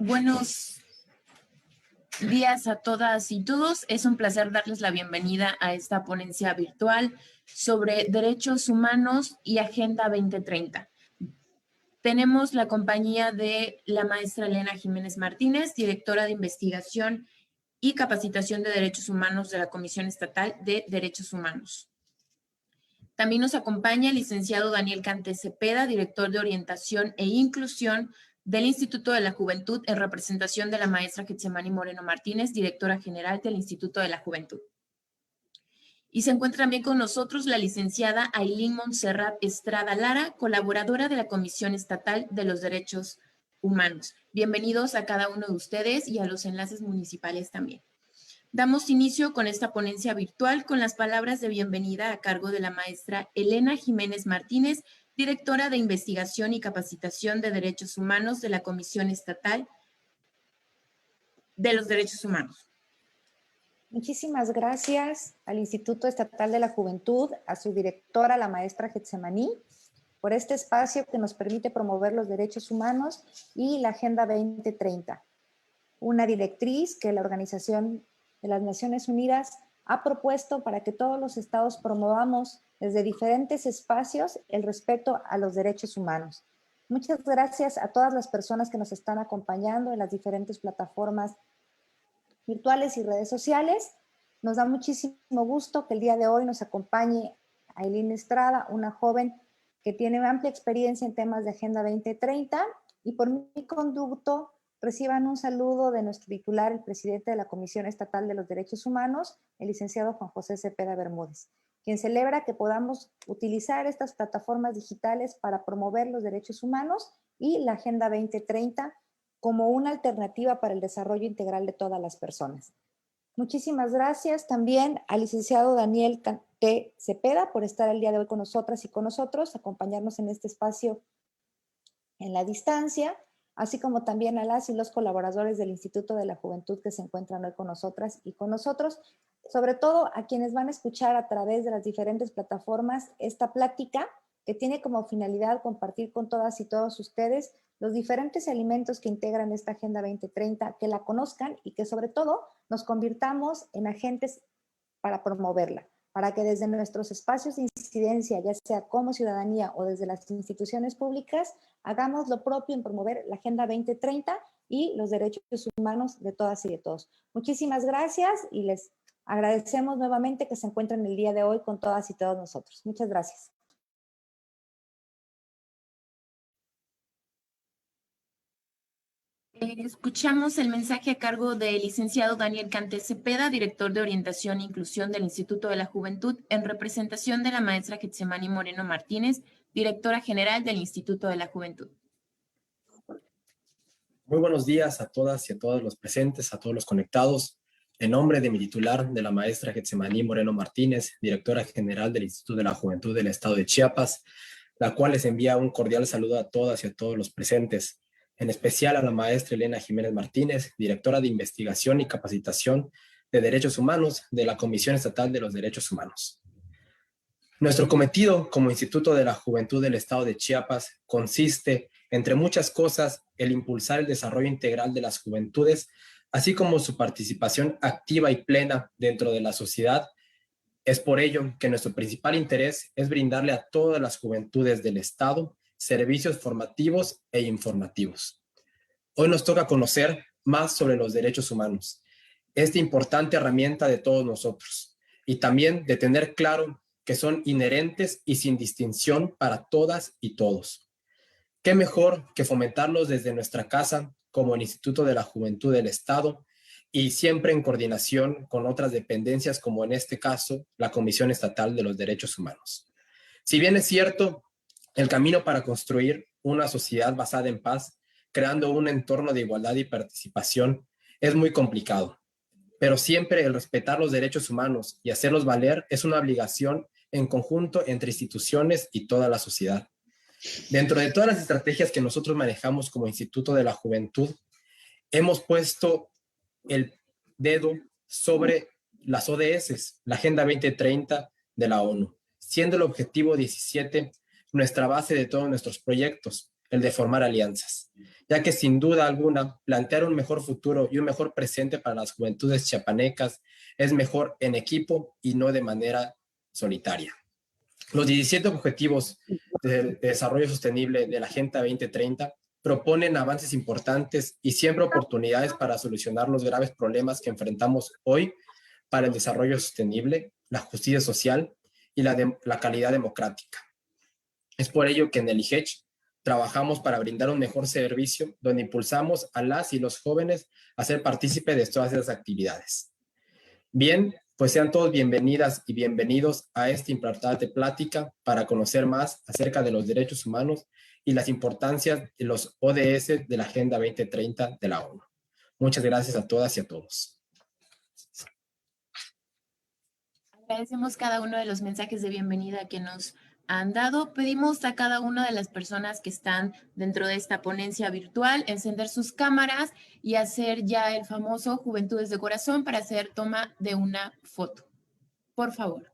Buenos días a todas y todos. Es un placer darles la bienvenida a esta ponencia virtual sobre derechos humanos y Agenda 2030. Tenemos la compañía de la maestra Elena Jiménez Martínez, directora de Investigación y Capacitación de Derechos Humanos de la Comisión Estatal de Derechos Humanos. También nos acompaña el licenciado Daniel Canté Cepeda, director de Orientación e Inclusión del Instituto de la Juventud, en representación de la maestra Getsemani Moreno Martínez, directora general del Instituto de la Juventud. Y se encuentra también con nosotros la licenciada Ailín Montserrat Estrada Lara, colaboradora de la Comisión Estatal de los Derechos Humanos. Bienvenidos a cada uno de ustedes y a los enlaces municipales también. Damos inicio con esta ponencia virtual con las palabras de bienvenida a cargo de la maestra Elena Jiménez Martínez, directora de Investigación y Capacitación de Derechos Humanos de la Comisión Estatal de los Derechos Humanos. Muchísimas gracias al Instituto Estatal de la Juventud, a su directora, la maestra Getsemani, por este espacio que nos permite promover los derechos humanos y la Agenda 2030, una directriz que la Organización de las Naciones Unidas ha propuesto para que todos los estados promovamos desde diferentes espacios el respeto a los derechos humanos. Muchas gracias a todas las personas que nos están acompañando en las diferentes plataformas virtuales y redes sociales. Nos da muchísimo gusto que el día de hoy nos acompañe Ailín Estrada, una joven que tiene amplia experiencia en temas de Agenda 2030, y por mi conducto reciban un saludo de nuestro titular, el presidente de la Comisión Estatal de los Derechos Humanos, el licenciado Juan José Cepeda Bermúdez, quien celebra que podamos utilizar estas plataformas digitales para promover los derechos humanos y la Agenda 2030 como una alternativa para el desarrollo integral de todas las personas. Muchísimas gracias también al licenciado Daniel Canté Cepeda por estar el día de hoy con nosotras y con nosotros, acompañarnos en este espacio en la distancia, así como también a las y los colaboradores del Instituto de la Juventud que se encuentran hoy con nosotras y con nosotros, sobre todo a quienes van a escuchar a través de las diferentes plataformas esta plática que tiene como finalidad compartir con todas y todos ustedes los diferentes elementos que integran esta Agenda 2030, que la conozcan y que sobre todo nos convirtamos en agentes para promoverla, para que desde nuestros espacios de incidencia, ya sea como ciudadanía o desde las instituciones públicas, hagamos lo propio en promover la Agenda 2030 y los derechos humanos de todas y de todos. Muchísimas gracias y les agradecemos nuevamente que se encuentren el día de hoy con todas y todos nosotros. Muchas gracias. Escuchamos el mensaje a cargo del licenciado Daniel Canté Cepeda, director de Orientación e Inclusión del Instituto de la Juventud, en representación de la maestra Getsemani Moreno Martínez, directora general del Instituto de la Juventud. Muy buenos días a todas y a todos los presentes, a todos los conectados. En nombre de mi titular, de la maestra Getsemani Moreno Martínez, directora general del Instituto de la Juventud del Estado de Chiapas, la cual les envía un cordial saludo a todas y a todos los presentes, en especial a la maestra Elena Jiménez Martínez, directora de Investigación y Capacitación de Derechos Humanos de la Comisión Estatal de los Derechos Humanos. Nuestro cometido como Instituto de la Juventud del Estado de Chiapas consiste, entre muchas cosas, el impulsar el desarrollo integral de las juventudes, así como su participación activa y plena dentro de la sociedad. Es por ello que nuestro principal interés es brindarle a todas las juventudes del Estado servicios formativos e informativos. Hoy nos toca conocer más sobre los derechos humanos, esta importante herramienta de todos nosotros, y también de tener claro que son inherentes y sin distinción para todas y todos. ¿Qué mejor que fomentarlos desde nuestra casa como el Instituto de la Juventud del Estado y siempre en coordinación con otras dependencias como en este caso la Comisión Estatal de los Derechos Humanos? Si bien es cierto, el camino para construir una sociedad basada en paz, creando un entorno de igualdad y participación, es muy complicado. Pero siempre el respetar los derechos humanos y hacerlos valer es una obligación en conjunto entre instituciones y toda la sociedad. Dentro de todas las estrategias que nosotros manejamos como Instituto de la Juventud, hemos puesto el dedo sobre las ODS, la Agenda 2030 de la ONU, siendo el objetivo 17 nuestra base de todos nuestros proyectos, el de formar alianzas, ya que sin duda alguna plantear un mejor futuro y un mejor presente para las juventudes chiapanecas es mejor en equipo y no de manera solitaria. Los 17 Objetivos de Desarrollo Sostenible de la Agenda 2030 proponen avances importantes y siempre oportunidades para solucionar los graves problemas que enfrentamos hoy para el desarrollo sostenible, la justicia social y la calidad democrática. Es por ello que en el IGECH trabajamos para brindar un mejor servicio donde impulsamos a las y los jóvenes a ser partícipes de todas esas actividades. Bien, pues sean todos bienvenidas y bienvenidos a esta importante plática para conocer más acerca de los derechos humanos y las importancias de los ODS de la Agenda 2030 de la ONU. Muchas gracias a todas y a todos. Agradecemos cada uno de los mensajes de bienvenida que nos han dado. Pedimos a cada una de las personas que están dentro de esta ponencia virtual encender sus cámaras y hacer ya el famoso Juventudes de Corazón para hacer toma de una foto. Por favor.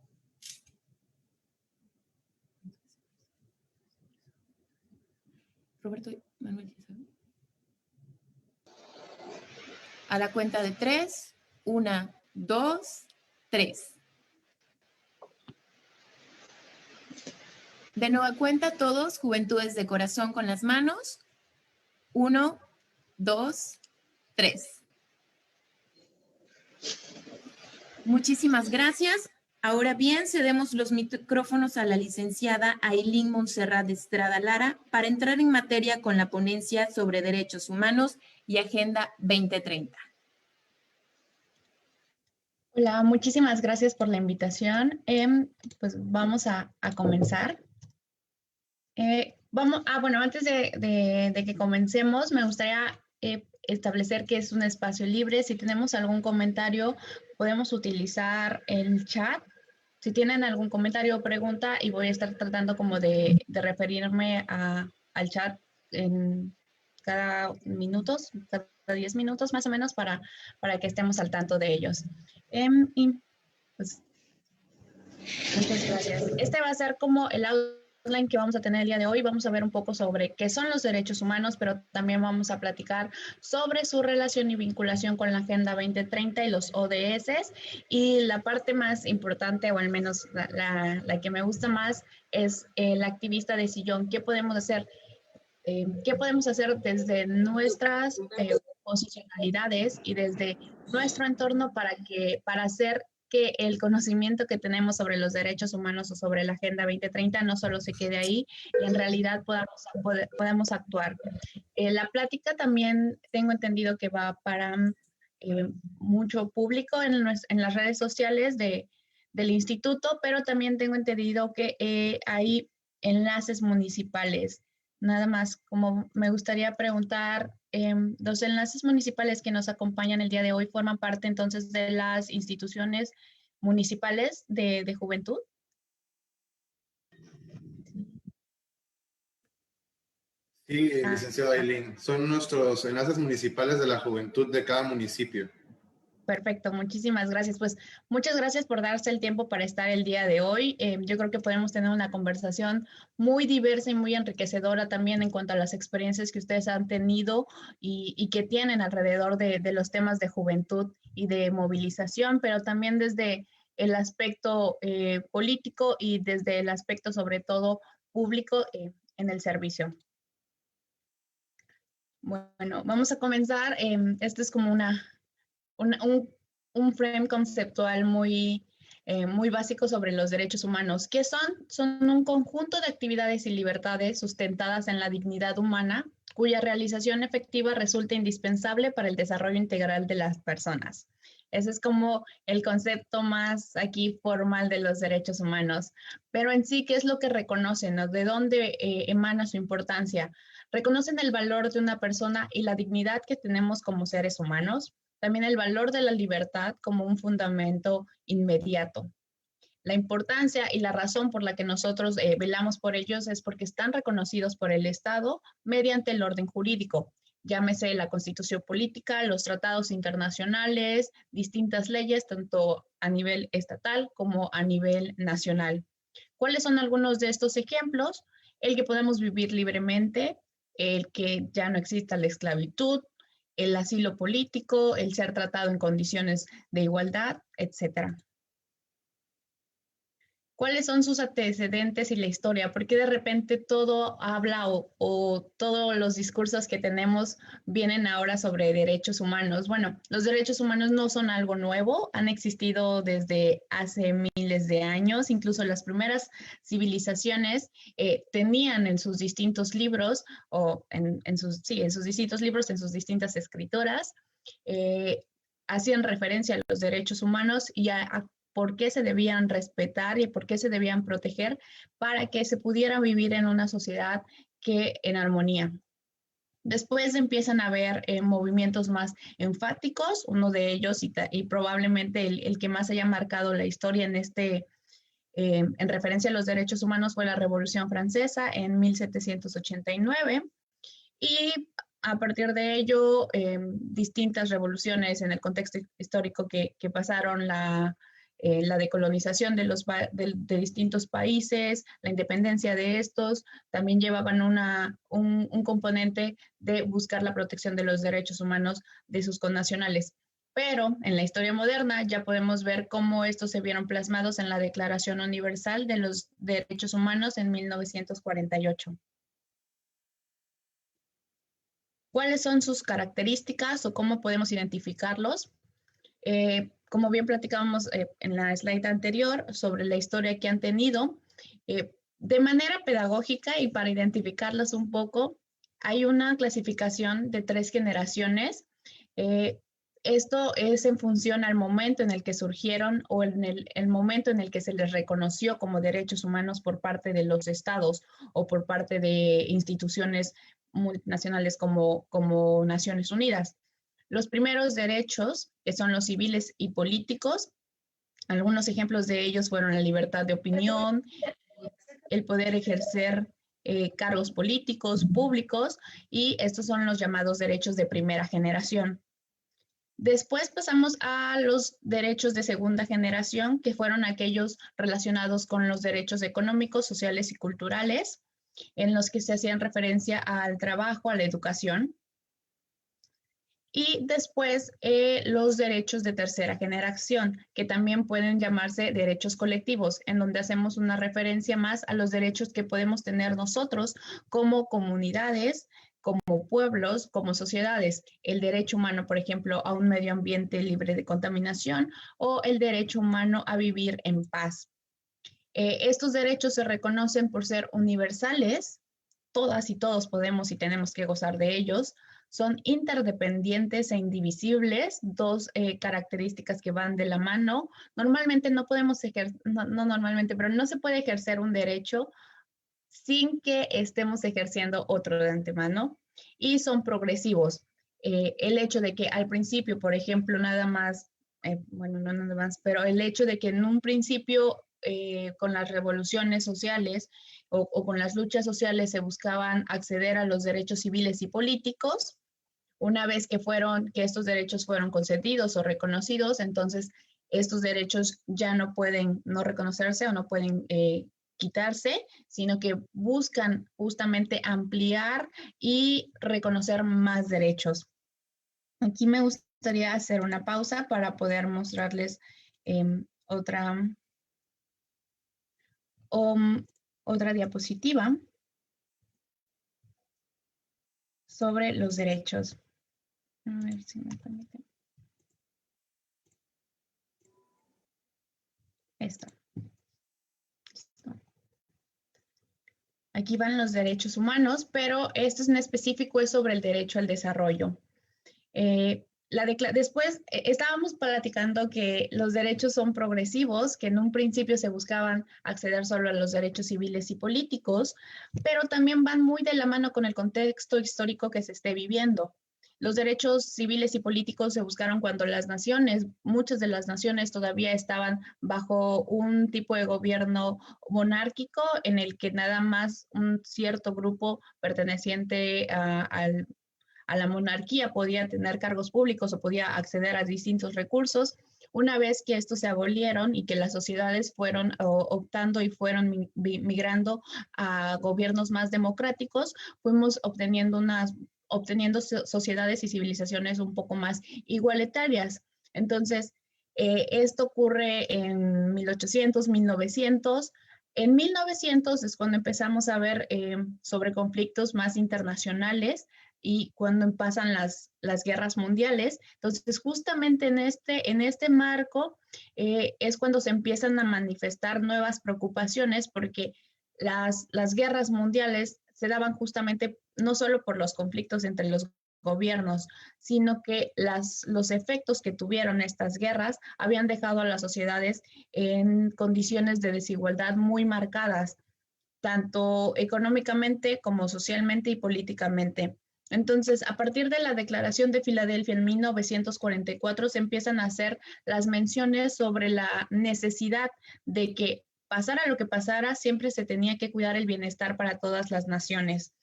Roberto Manuel. A la cuenta de 3. 1, 2, 3. De nueva cuenta, todos, Juventudes de Corazón con las manos. 1, 2, 3. Muchísimas gracias. Ahora bien, cedemos los micrófonos a la licenciada Ailín Montserrat Estrada Lara para entrar en materia con la ponencia sobre derechos humanos y Agenda 2030. Hola, muchísimas gracias por la invitación. Pues vamos a comenzar. Bueno, antes de que comencemos, me gustaría establecer que es un espacio libre. Si tenemos algún comentario, podemos utilizar el chat. Si tienen algún comentario o pregunta, y voy a estar tratando como de referirme al chat en cada 10 minutos más o menos para que estemos al tanto de ellos. Y pues, muchas gracias. Este va a ser como el outline que vamos a tener el día de hoy. Vamos a ver un poco sobre qué son los derechos humanos, pero también vamos a platicar sobre su relación y vinculación con la Agenda 2030 y los ODS. Y la parte más importante, o al menos la que me gusta más, es el activista de sillón. ¿Qué podemos hacer? ¿Qué podemos hacer desde nuestras posicionalidades y desde nuestro entorno para hacer que el conocimiento que tenemos sobre los derechos humanos o sobre la Agenda 2030 no solo se quede ahí y en realidad podamos actuar? La plática también tengo entendido que va para mucho público en las redes sociales del instituto, pero también tengo entendido que hay enlaces municipales. Nada más, como me gustaría preguntar, los enlaces municipales que nos acompañan el día de hoy forman parte entonces de las instituciones municipales de juventud. Sí, licenciado Ailín, son nuestros enlaces municipales de la juventud de cada municipio. Perfecto, muchísimas gracias. Pues muchas gracias por darse el tiempo para estar el día de hoy. Yo creo que podemos tener una conversación muy diversa y muy enriquecedora también en cuanto a las experiencias que ustedes han tenido y que tienen alrededor de los temas de juventud y de movilización, pero también desde el aspecto político y desde el aspecto sobre todo público en el servicio. Bueno, vamos a comenzar. Esto es como un frame conceptual muy básico sobre los derechos humanos. ¿Qué son? Son un conjunto de actividades y libertades sustentadas en la dignidad humana, cuya realización efectiva resulta indispensable para el desarrollo integral de las personas. Ese es como el concepto más aquí formal de los derechos humanos. Pero en sí, ¿qué es lo que reconocen? ¿No? ¿De dónde emana su importancia? Reconocen el valor de una persona y la dignidad que tenemos como seres humanos. También el valor de la libertad como un fundamento inmediato. La importancia y la razón por la que nosotros velamos por ellos es porque están reconocidos por el Estado mediante el orden jurídico, llámese la Constitución política, los tratados internacionales, distintas leyes, tanto a nivel estatal como a nivel nacional. ¿Cuáles son algunos de estos ejemplos? El que podemos vivir libremente, el que ya no exista la esclavitud, el asilo político, el ser tratado en condiciones de igualdad, etc. ¿Cuáles son sus antecedentes y la historia? ¿Por qué de repente todo habla o todos los discursos que tenemos vienen ahora sobre derechos humanos? Bueno, los derechos humanos no son algo nuevo, han existido desde hace miles de años, incluso las primeras civilizaciones tenían en sus distintos libros, o en sus distintos libros, en sus distintas escrituras, hacían referencia a los derechos humanos y a por qué se debían respetar y por qué se debían proteger para que se pudiera vivir en una sociedad en armonía. Después empiezan a haber movimientos más enfáticos, uno de ellos y probablemente el que más haya marcado la historia en referencia a los derechos humanos fue la Revolución Francesa en 1789 y a partir de ello distintas revoluciones en el contexto histórico que pasaron la decolonización de distintos países, la independencia de estos, también llevaban un componente de buscar la protección de los derechos humanos de sus connacionales. Pero en la historia moderna ya podemos ver cómo estos se vieron plasmados en la Declaración Universal de los Derechos Humanos en 1948. ¿Cuáles son sus características o cómo podemos identificarlos? Como bien platicábamos en la slide anterior sobre la historia que han tenido, de manera pedagógica y para identificarlos un poco, hay una clasificación de 3 generaciones. Esto es en función al momento en el que surgieron o en el momento en el que se les reconoció como derechos humanos por parte de los estados o por parte de instituciones multinacionales como Naciones Unidas. Los primeros derechos, que son los civiles y políticos, algunos ejemplos de ellos fueron la libertad de opinión, el poder ejercer cargos políticos públicos, y estos son los llamados derechos de primera generación. Después pasamos a los derechos de segunda generación, que fueron aquellos relacionados con los derechos económicos, sociales y culturales, en los que se hacían referencia al trabajo, a la educación. Y después los derechos de tercera generación, que también pueden llamarse derechos colectivos, en donde hacemos una referencia más a los derechos que podemos tener nosotros como comunidades, como pueblos, como sociedades. El derecho humano, por ejemplo, a un medio ambiente libre de contaminación o el derecho humano a vivir en paz. Estos derechos se reconocen por ser universales, todas y todos podemos y tenemos que gozar de ellos. Son interdependientes e indivisibles, 2 características que van de la mano. Normalmente no podemos pero no se puede ejercer un derecho sin que estemos ejerciendo otro de antemano, y son progresivos. El hecho de que al principio, por ejemplo, nada más, pero el hecho de que en un principio con las revoluciones sociales o con las luchas sociales se buscaban acceder a los derechos civiles y políticos. Una vez que estos derechos fueron concedidos o reconocidos, entonces estos derechos ya no pueden no reconocerse o no pueden quitarse, sino que buscan justamente ampliar y reconocer más derechos. Aquí me gustaría hacer una pausa para poder mostrarles otra diapositiva sobre los derechos. A ver si me permiten. Esto. Aquí van los derechos humanos, pero esto en específico es sobre el derecho al desarrollo. Después estábamos platicando que los derechos son progresivos, que en un principio se buscaban acceder solo a los derechos civiles y políticos, pero también van muy de la mano con el contexto histórico que se esté viviendo. Los derechos civiles y políticos se buscaron cuando muchas de las naciones todavía estaban bajo un tipo de gobierno monárquico en el que nada más un cierto grupo perteneciente a la monarquía podía tener cargos públicos o podía acceder a distintos recursos, Una vez que estos se abolieron y que las sociedades fueron optando y fueron migrando a gobiernos más democráticos, fuimos obteniendo sociedades y civilizaciones un poco más igualitarias. Entonces, esto ocurre en 1800, 1900. En 1900 es cuando empezamos a ver sobre conflictos más internacionales y cuando pasan las guerras mundiales. Entonces, justamente en este marco es cuando se empiezan a manifestar nuevas preocupaciones porque las guerras mundiales se daban justamente no solo por los conflictos entre los gobiernos, sino que los efectos que tuvieron estas guerras habían dejado a las sociedades en condiciones de desigualdad muy marcadas, tanto económicamente como socialmente y políticamente. Entonces, a partir de la Declaración de Filadelfia en 1944, se empiezan a hacer las menciones sobre la necesidad de que pasara lo que pasara, siempre se tenía que cuidar el bienestar para todas las naciones.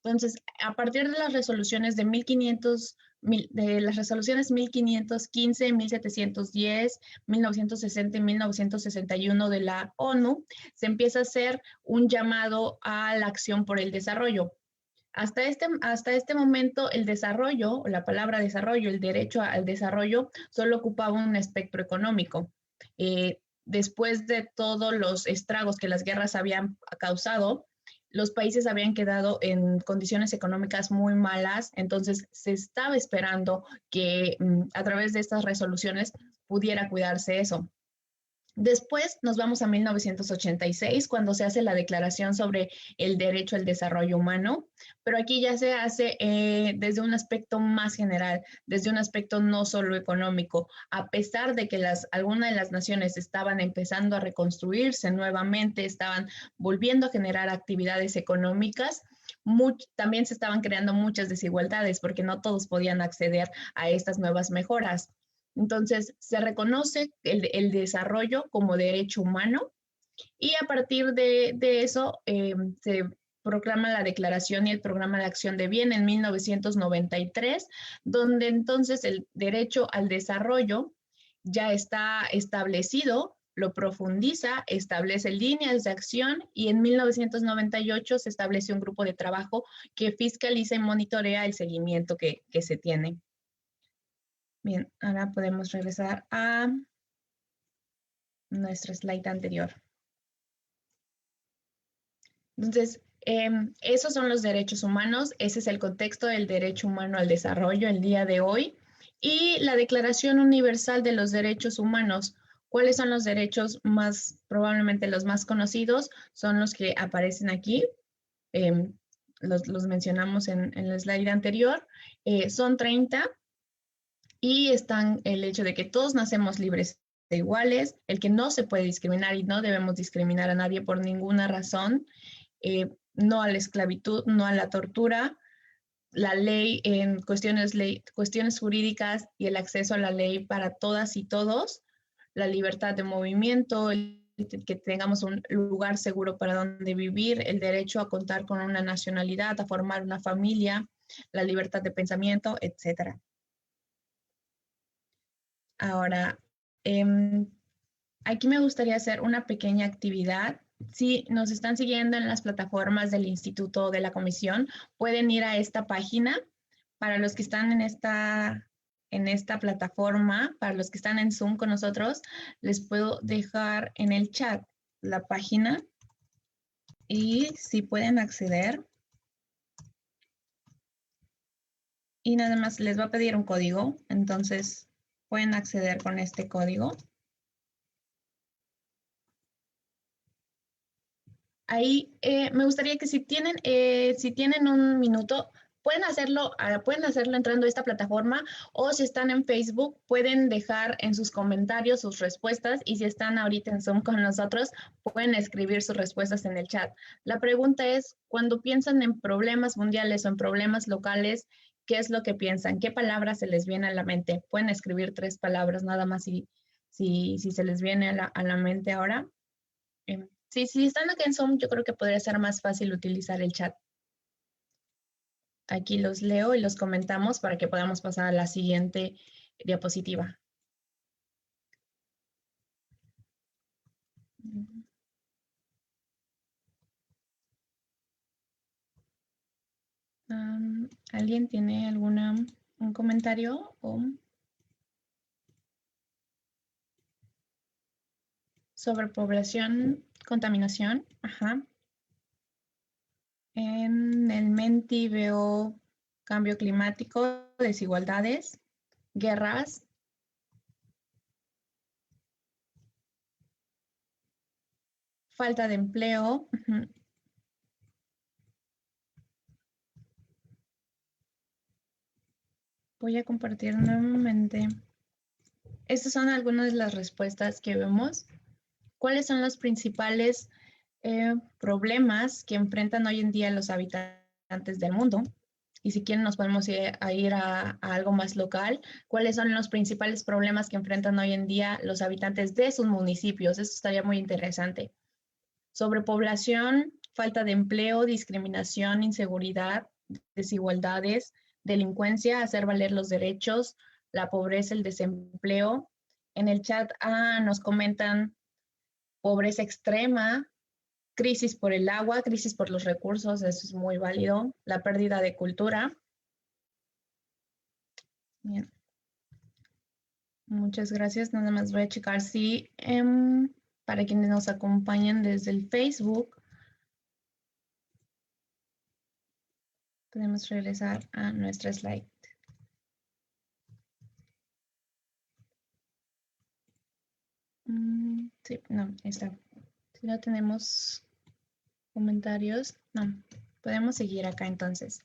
Entonces, a partir de las resoluciones de 1515, 1710, 1960 y 1961 de la ONU, se empieza a hacer un llamado a la acción por el desarrollo. Hasta este momento, el desarrollo, la palabra desarrollo, el derecho al desarrollo, solo ocupaba un espectro económico. Después de todos los estragos que las guerras habían causado, los países habían quedado en condiciones económicas muy malas, entonces se estaba esperando que a través de estas resoluciones pudiera cuidarse eso. Después nos vamos a 1986, cuando se hace la Declaración sobre el Derecho al Desarrollo Humano, pero aquí ya se hace desde un aspecto más general, desde un aspecto no solo económico. A pesar de que algunas de las naciones estaban empezando a reconstruirse nuevamente, estaban volviendo a generar actividades económicas, también se estaban creando muchas desigualdades porque no todos podían acceder a estas nuevas mejoras. Entonces, se reconoce el desarrollo como derecho humano y a partir de eso se proclama la Declaración y el Programa de Acción de Bien en 1993, donde entonces el derecho al desarrollo ya está establecido, lo profundiza, establece líneas de acción y en 1998 se establece un grupo de trabajo que fiscaliza y monitorea el seguimiento que se tiene. Bien, ahora podemos regresar a nuestra slide anterior. Entonces, esos son los derechos humanos. Ese es el contexto del derecho humano al desarrollo el día de hoy. Y la Declaración Universal de los Derechos Humanos. ¿Cuáles son los derechos probablemente los más conocidos? Son los que aparecen aquí. Los mencionamos en el slide anterior. Son 30. Y están el hecho de que todos nacemos libres e iguales, el que no se puede discriminar y no debemos discriminar a nadie por ninguna razón, no a la esclavitud, no a la tortura, la ley en cuestiones jurídicas y el acceso a la ley para todas y todos, la libertad de movimiento, que tengamos un lugar seguro para donde vivir, el derecho a contar con una nacionalidad, a formar una familia, la libertad de pensamiento, etcétera. Ahora, aquí me gustaría hacer una pequeña actividad. Si nos están siguiendo en las plataformas del instituto o de la comisión, pueden ir a esta página. Para los que están en esta plataforma, para los que están en Zoom con nosotros, les puedo dejar en el chat la página y si pueden acceder. Y nada más les va a pedir un código, entonces pueden acceder con este código. Ahí me gustaría que si tienen un minuto, pueden hacerlo entrando a esta plataforma o si están en Facebook, pueden dejar en sus comentarios sus respuestas y si están ahorita en Zoom con nosotros, pueden escribir sus respuestas en el chat. La pregunta es, cuando piensan en problemas mundiales o en problemas locales, ¿qué es lo que piensan? ¿Qué palabras se les viene a la mente? Pueden escribir 3 palabras nada más si se les viene a la mente ahora. Sí, si están acá en Zoom, yo creo que podría ser más fácil utilizar el chat. Aquí los leo y los comentamos para que podamos pasar a la siguiente diapositiva. ¿Alguien tiene un comentario? Sobrepoblación, contaminación. Ajá. En el Menti veo cambio climático, desigualdades, guerras, falta de empleo. Ujú. Voy a compartir nuevamente. Estas son algunas de las respuestas que vemos. ¿Cuáles son los principales problemas que enfrentan hoy en día los habitantes del mundo? Y si quieren nos podemos ir a algo más local. ¿Cuáles son los principales problemas que enfrentan hoy en día los habitantes de sus municipios? Esto estaría muy interesante. Sobrepoblación, falta de empleo, discriminación, inseguridad, desigualdades, delincuencia, hacer valer los derechos, la pobreza, el desempleo. En el chat nos comentan pobreza extrema, crisis por el agua, crisis por los recursos, eso es muy válido, la pérdida de cultura. Bien. Muchas gracias. Nada más voy a checar si para quienes nos acompañan desde el Facebook, podemos regresar a nuestra slide. Sí, no, está. Si no tenemos comentarios, no, podemos seguir acá entonces.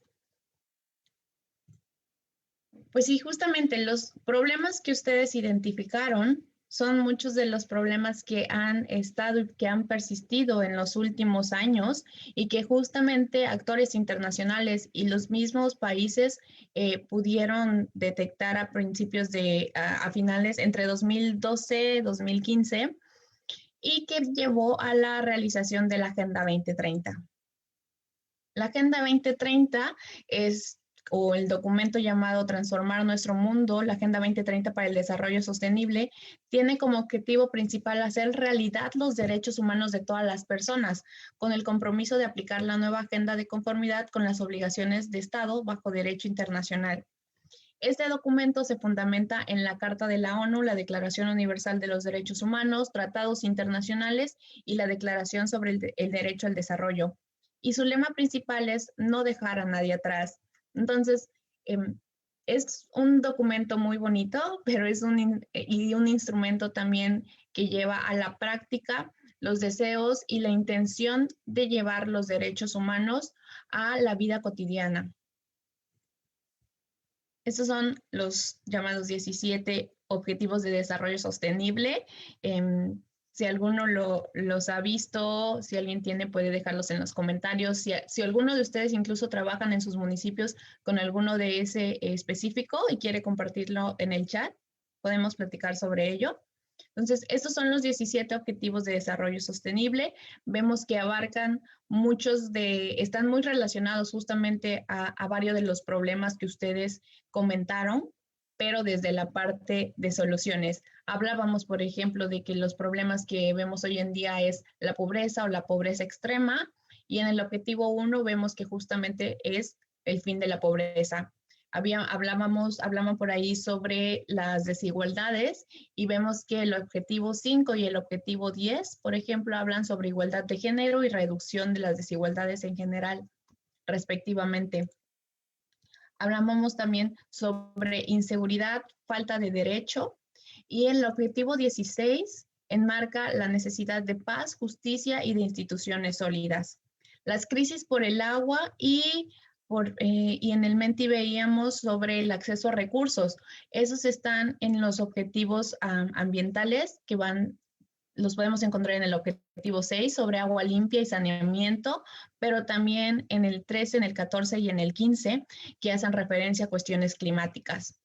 Pues sí, justamente los problemas que ustedes identificaron son muchos de los problemas que han estado y que han persistido en los últimos años y que justamente actores internacionales y los mismos países pudieron detectar a principios a finales entre 2012 y 2015 y que llevó a la realización de la Agenda 2030. La Agenda 2030 o el documento llamado Transformar nuestro mundo, la Agenda 2030 para el Desarrollo Sostenible, tiene como objetivo principal hacer realidad los derechos humanos de todas las personas, con el compromiso de aplicar la nueva agenda de conformidad con las obligaciones de Estado bajo derecho internacional. Este documento se fundamenta en la Carta de la ONU, la Declaración Universal de los Derechos Humanos, tratados internacionales y la Declaración sobre el Derecho al Desarrollo. Y su lema principal es no dejar a nadie atrás. Entonces, es un documento muy bonito, pero es un instrumento también que lleva a la práctica los deseos y la intención de llevar los derechos humanos a la vida cotidiana. Estos son los llamados 17 Objetivos de Desarrollo Sostenible. Si alguno los ha visto, si alguien tiene, puede dejarlos en los comentarios. Si alguno de ustedes incluso trabajan en sus municipios con alguno de ese específico y quiere compartirlo en el chat, podemos platicar sobre ello. Entonces, estos son los 17 Objetivos de Desarrollo Sostenible. Vemos que abarcan están muy relacionados justamente a varios de los problemas que ustedes comentaron, pero desde la parte de soluciones. Hablábamos, por ejemplo, de que los problemas que vemos hoy en día es la pobreza o la pobreza extrema, y en el objetivo 1 vemos que justamente es el fin de la pobreza. Hablaban por ahí sobre las desigualdades y vemos que el objetivo 5 y el objetivo 10, por ejemplo, hablan sobre igualdad de género y reducción de las desigualdades en general, respectivamente. Hablábamos también sobre inseguridad, falta de derecho, y el objetivo 16 enmarca la necesidad de paz, justicia y de instituciones sólidas. Las crisis por el agua y en el Menti veíamos sobre el acceso a recursos. Esos están en los objetivos ambientales que los podemos encontrar en el objetivo 6 sobre agua limpia y saneamiento, pero también en el 13, en el 14 y en el 15 que hacen referencia a cuestiones climáticas.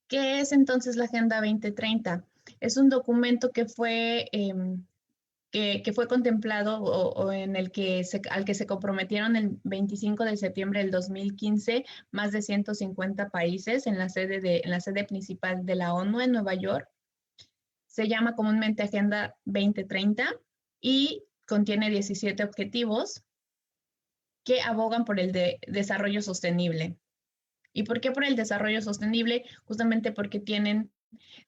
¿Qué es entonces la Agenda 2030? Es un documento que fue contemplado o en al que se comprometieron el 25 de septiembre del 2015 más de 150 países en la sede principal de la ONU en Nueva York. Se llama comúnmente Agenda 2030 y contiene 17 objetivos que abogan por el desarrollo sostenible. ¿Y por qué por el desarrollo sostenible? Justamente porque tienen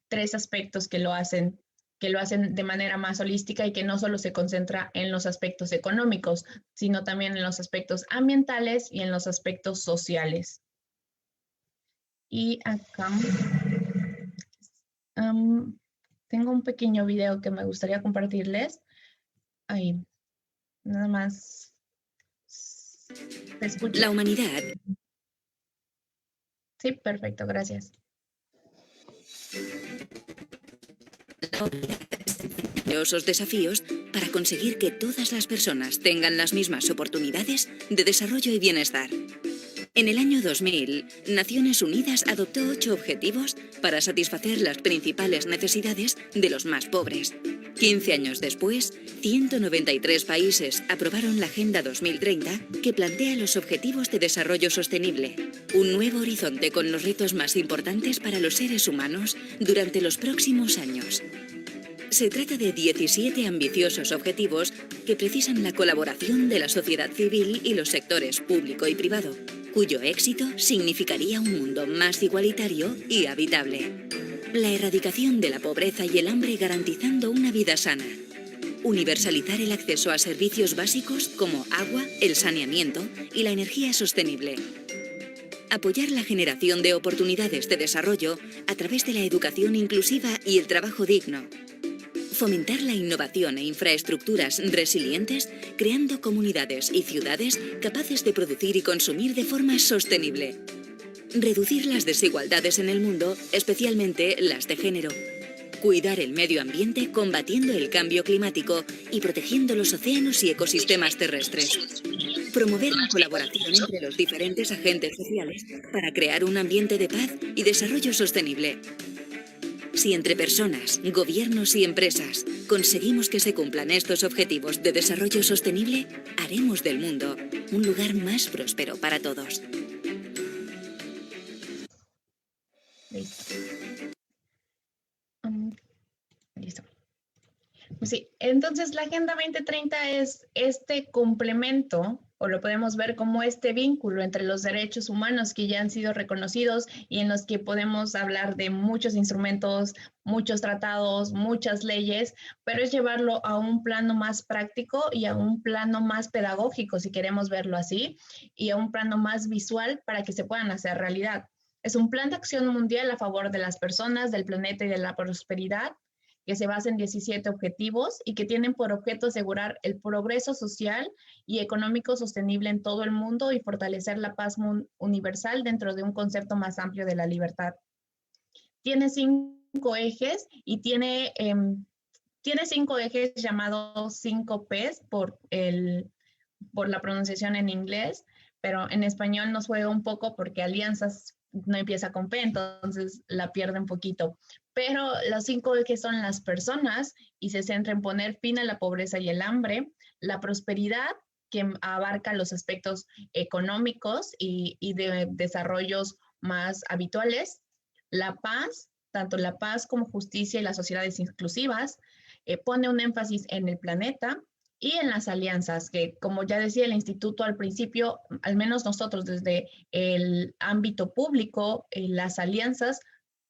3 aspectos que lo hacen de manera más holística y que no solo se concentra en los aspectos económicos, sino también en los aspectos ambientales y en los aspectos sociales. Y acá tengo un pequeño video que me gustaría compartirles. Ahí, nada más. ¿Se escucha? La humanidad. Sí, perfecto, gracias. Numerosos desafíos para conseguir que todas las personas tengan las mismas oportunidades de desarrollo y bienestar. En el año 2000, Naciones Unidas adoptó 8 objetivos para satisfacer las principales necesidades de los más pobres. 15 años después, 193 países aprobaron la Agenda 2030, que plantea los Objetivos de Desarrollo Sostenible, un nuevo horizonte con los retos más importantes para los seres humanos durante los próximos años. Se trata de 17 ambiciosos objetivos que precisan la colaboración de la sociedad civil y los sectores público y privado, cuyo éxito significaría un mundo más igualitario y habitable. La erradicación de la pobreza y el hambre garantizando una vida sana. Universalizar el acceso a servicios básicos como agua, el saneamiento y la energía sostenible. Apoyar la generación de oportunidades de desarrollo a través de la educación inclusiva y el trabajo digno. Fomentar la innovación e infraestructuras resilientes, creando comunidades y ciudades capaces de producir y consumir de forma sostenible. Reducir las desigualdades en el mundo, especialmente las de género. Cuidar el medio ambiente combatiendo el cambio climático y protegiendo los océanos y ecosistemas terrestres. Promover la colaboración entre los diferentes agentes sociales para crear un ambiente de paz y desarrollo sostenible. Si entre personas, gobiernos y empresas conseguimos que se cumplan estos objetivos de desarrollo sostenible, haremos del mundo un lugar más próspero para todos. Listo. Listo. Sí, entonces la Agenda 2030 es este complemento, o lo podemos ver como este vínculo entre los derechos humanos que ya han sido reconocidos y en los que podemos hablar de muchos instrumentos, muchos tratados, muchas leyes, pero es llevarlo a un plano más práctico y a un plano más pedagógico, si queremos verlo así, y a un plano más visual para que se puedan hacer realidad. Es un plan de acción mundial a favor de las personas, del planeta y de la prosperidad, que se basa en 17 objetivos y que tienen por objeto asegurar el progreso social y económico sostenible en todo el mundo y fortalecer la paz universal dentro de un concepto más amplio de la libertad. Tiene 5 ejes y tiene 5 ejes llamados 5 Ps por la pronunciación en inglés, pero en español nos juega un poco porque alianzas no empieza con P, entonces la pierde un poquito. Pero los 5 ejes son las personas y se centra en poner fin a la pobreza y el hambre, la prosperidad, que abarca los aspectos económicos y de desarrollos más habituales, la paz, tanto la paz como justicia y las sociedades inclusivas, pone un énfasis en el planeta, y en las alianzas, que como ya decía el instituto al principio, al menos nosotros desde el ámbito público, las alianzas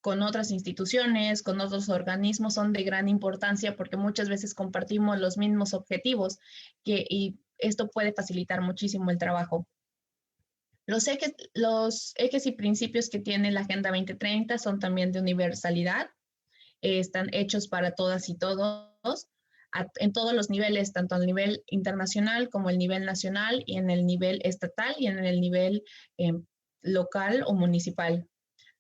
con otras instituciones, con otros organismos son de gran importancia porque muchas veces compartimos los mismos objetivos y esto puede facilitar muchísimo el trabajo. Los ejes y principios que tiene la Agenda 2030 son también de universalidad, están hechos para todas y todos, en todos los niveles, tanto al nivel internacional como el nivel nacional y en el nivel estatal y en el nivel local o municipal.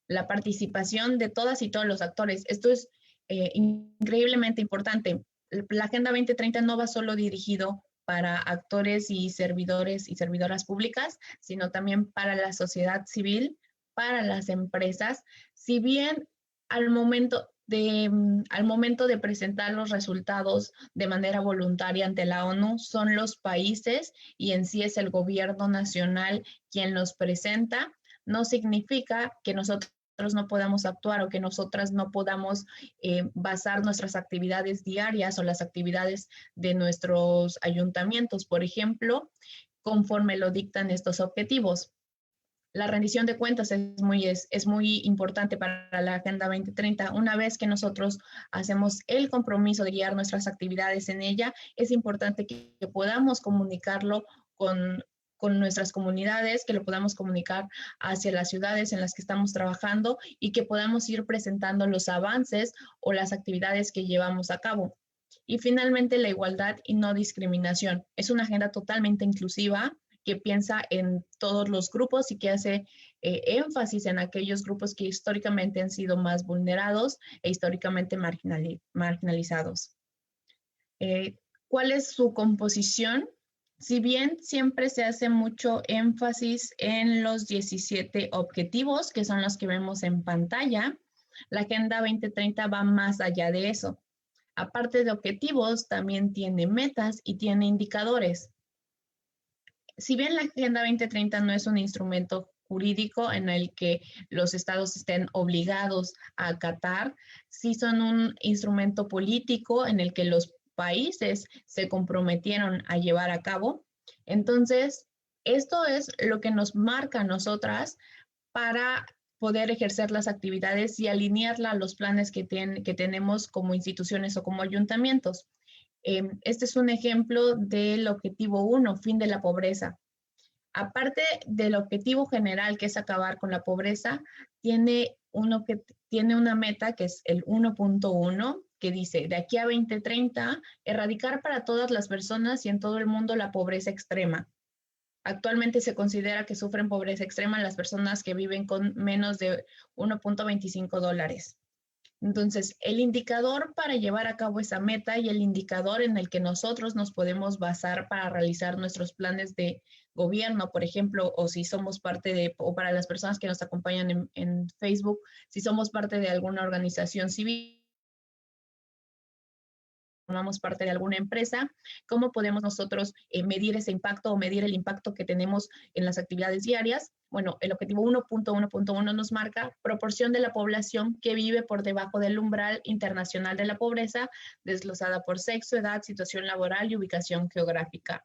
La participación de todas y todos los actores. Esto es increíblemente importante. La Agenda 2030 no va solo dirigido para actores y servidores y servidoras públicas, sino también para la sociedad civil, para las empresas. Si bien al momento de presentar los resultados de manera voluntaria ante la ONU, son los países y en sí es el gobierno nacional quien los presenta, no significa que nosotros no podamos actuar o que nosotras no podamos basar nuestras actividades diarias o las actividades de nuestros ayuntamientos, por ejemplo, conforme lo dictan estos objetivos. La rendición de cuentas es muy importante para la Agenda 2030. Una vez que nosotros hacemos el compromiso de guiar nuestras actividades en ella, es importante que podamos comunicarlo con nuestras comunidades, que lo podamos comunicar hacia las ciudades en las que estamos trabajando y que podamos ir presentando los avances o las actividades que llevamos a cabo. Y finalmente, la igualdad y no discriminación. Es una agenda totalmente inclusiva, que piensa en todos los grupos y que hace énfasis en aquellos grupos que históricamente han sido más vulnerados e históricamente marginalizados. ¿Cuál es su composición? Si bien siempre se hace mucho énfasis en los 17 objetivos, que son los que vemos en pantalla, la Agenda 2030 va más allá de eso. Aparte de objetivos, también tiene metas y tiene indicadores. Si bien la Agenda 2030 no es un instrumento jurídico en el que los estados estén obligados a acatar, sí son un instrumento político en el que los países se comprometieron a llevar a cabo. Entonces, esto es lo que nos marca a nosotras para poder ejercer las actividades y alinearla a los planes que tenemos como instituciones o como ayuntamientos. Este es un ejemplo del objetivo 1, fin de la pobreza. Aparte del objetivo general, que es acabar con la pobreza, tiene una meta que es el 1.1, que dice, de aquí a 2030, erradicar para todas las personas y en todo el mundo la pobreza extrema. Actualmente se considera que sufren pobreza extrema las personas que viven con menos de $1.25. Entonces, el indicador para llevar a cabo esa meta y el indicador en el que nosotros nos podemos basar para realizar nuestros planes de gobierno, por ejemplo, o si somos parte o para las personas que nos acompañan en Facebook, si somos parte de alguna organización civil, formamos parte de alguna empresa, ¿cómo podemos nosotros medir ese impacto o medir el impacto que tenemos en las actividades diarias? Bueno, el objetivo 1.1.1 nos marca proporción de la población que vive por debajo del umbral internacional de la pobreza, desglosada por sexo, edad, situación laboral y ubicación geográfica.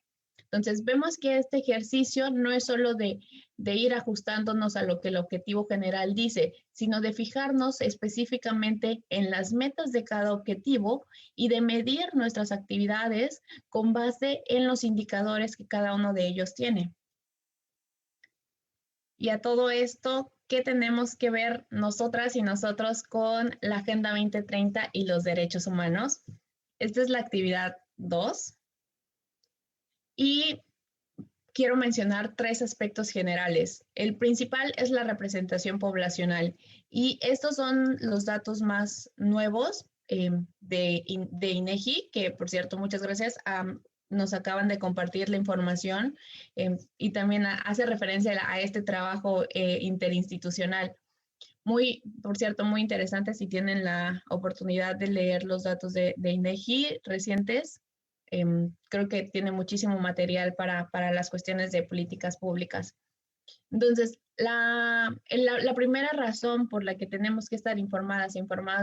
Entonces, vemos que este ejercicio no es solo de ir ajustándonos a lo que el objetivo general dice, sino de fijarnos específicamente en las metas de cada objetivo y de medir nuestras actividades con base en los indicadores que cada uno de ellos tiene. Y a todo esto, ¿qué tenemos que ver nosotras y nosotros con la Agenda 2030 y los derechos humanos? Esta es la actividad 2. Y quiero mencionar 3 aspectos generales. El principal es la representación poblacional. Y estos son los datos más nuevos de INEGI, que por cierto, muchas gracias. Nos acaban de compartir la información y también hace referencia a este trabajo interinstitucional. Por cierto, muy interesante si tienen la oportunidad de leer los datos de INEGI recientes. Creo que tiene muchísimo material para las cuestiones de políticas públicas. Entonces, la primera razón por la que tenemos que estar informadas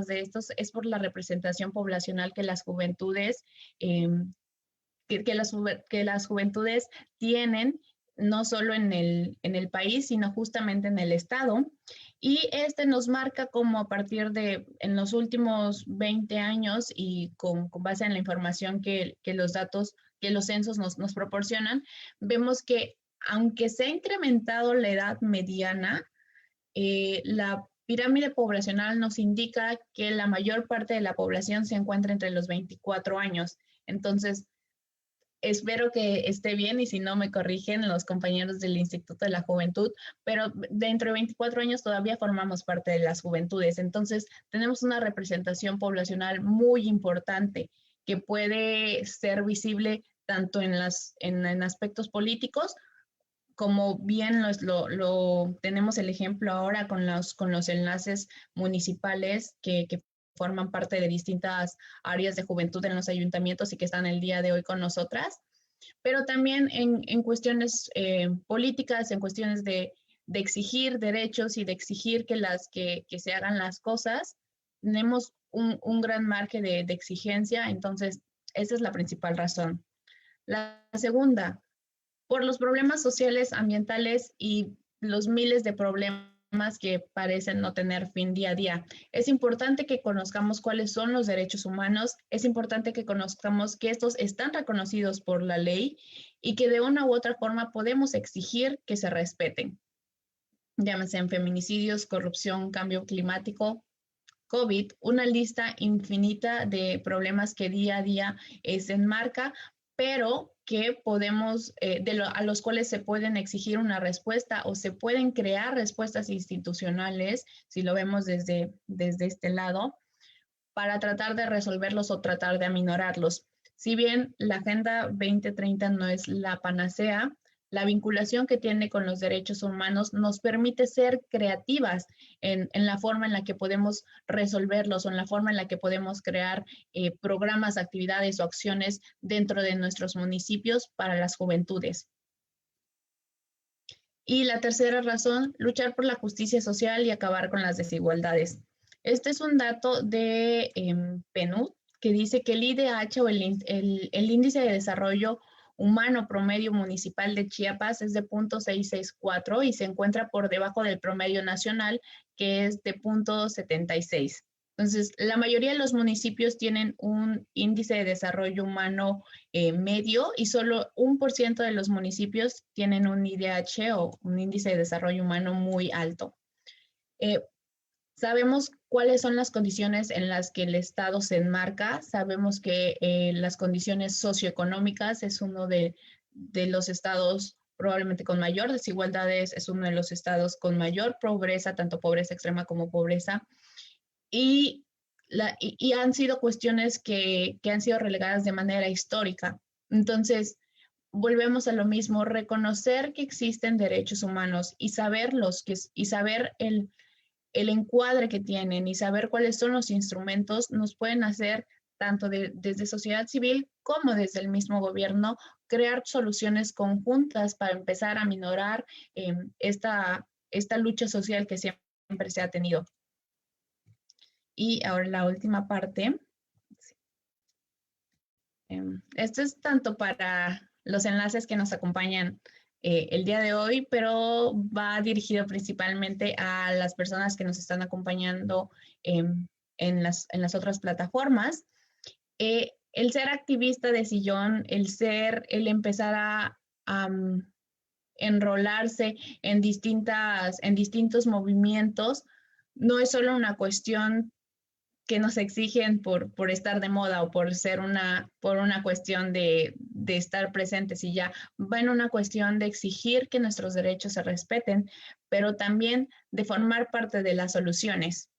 de estos es por la representación poblacional que las juventudes, que las juventudes tienen, no solo en el país, sino justamente en el estado. Y nos marca como a partir en los últimos 20 años y con base en la información que los datos, que los censos nos proporcionan, vemos que aunque se ha incrementado la edad mediana, la pirámide poblacional nos indica que la mayor parte de la población se encuentra entre los 24 años. Entonces, espero que esté bien y si no me corrigen los compañeros del Instituto de la Juventud, pero dentro de 24 años todavía formamos parte de las juventudes. Entonces, tenemos una representación poblacional muy importante que puede ser visible tanto en aspectos políticos, como bien tenemos el ejemplo ahora con los enlaces municipales que forman parte de distintas áreas de juventud en los ayuntamientos y que están el día de hoy con nosotras, pero también en cuestiones políticas, en cuestiones de exigir derechos y de exigir que se hagan las cosas. Tenemos un gran margen de exigencia, entonces esa es la principal razón. La segunda, por los problemas sociales, ambientales y los miles de problemas que parecen no tener fin día a día. Es importante que conozcamos cuáles son los derechos humanos, es importante que conozcamos que estos están reconocidos por la ley y que de una u otra forma podemos exigir que se respeten. Llámense en feminicidios, corrupción, cambio climático, COVID, una lista infinita de problemas que día a día se enmarca, pero que podemos, a los cuales se pueden exigir una respuesta o se pueden crear respuestas institucionales, si lo vemos desde este lado, para tratar de resolverlos o tratar de aminorarlos. Si bien la Agenda 2030 no es la panacea, la vinculación que tiene con los derechos humanos nos permite ser creativas en la forma en la que podemos resolverlos o en la forma en la que podemos crear programas, actividades o acciones dentro de nuestros municipios para las juventudes. Y la tercera razón, luchar por la justicia social y acabar con las desigualdades. Este es un dato de PNUD que dice que el IDH o el Índice de Desarrollo Humano Promedio Municipal de Chiapas es de 0.664 y se encuentra por debajo del promedio nacional, que es de 0.76. Entonces, la mayoría de los municipios tienen un índice de desarrollo humano medio y solo 1% de los municipios tienen un IDH o un índice de desarrollo humano muy alto. Sabemos cuáles son las condiciones en las que el Estado se enmarca. Sabemos que las condiciones socioeconómicas es uno de los estados probablemente con mayor desigualdades, es uno de los estados con mayor pobreza, tanto pobreza extrema como pobreza. Y han sido cuestiones que han sido relegadas de manera histórica. Entonces, volvemos a lo mismo, reconocer que existen derechos humanos y saberlos, y saber el encuadre que tienen y saber cuáles son los instrumentos nos pueden hacer, tanto desde sociedad civil como desde el mismo gobierno, crear soluciones conjuntas para empezar a minorar esta lucha social que siempre se ha tenido. Y ahora la última parte. Esto es tanto para los enlaces que nos acompañan el día de hoy, pero va dirigido principalmente a las personas que nos están acompañando en las otras plataformas. El ser activista de sillón, el empezar a enrolarse en distintos movimientos, no es solo una cuestión que nos exigen por estar de moda o por una cuestión de estar presentes y ya, va en una cuestión de exigir que nuestros derechos se respeten, pero también de formar parte de las soluciones.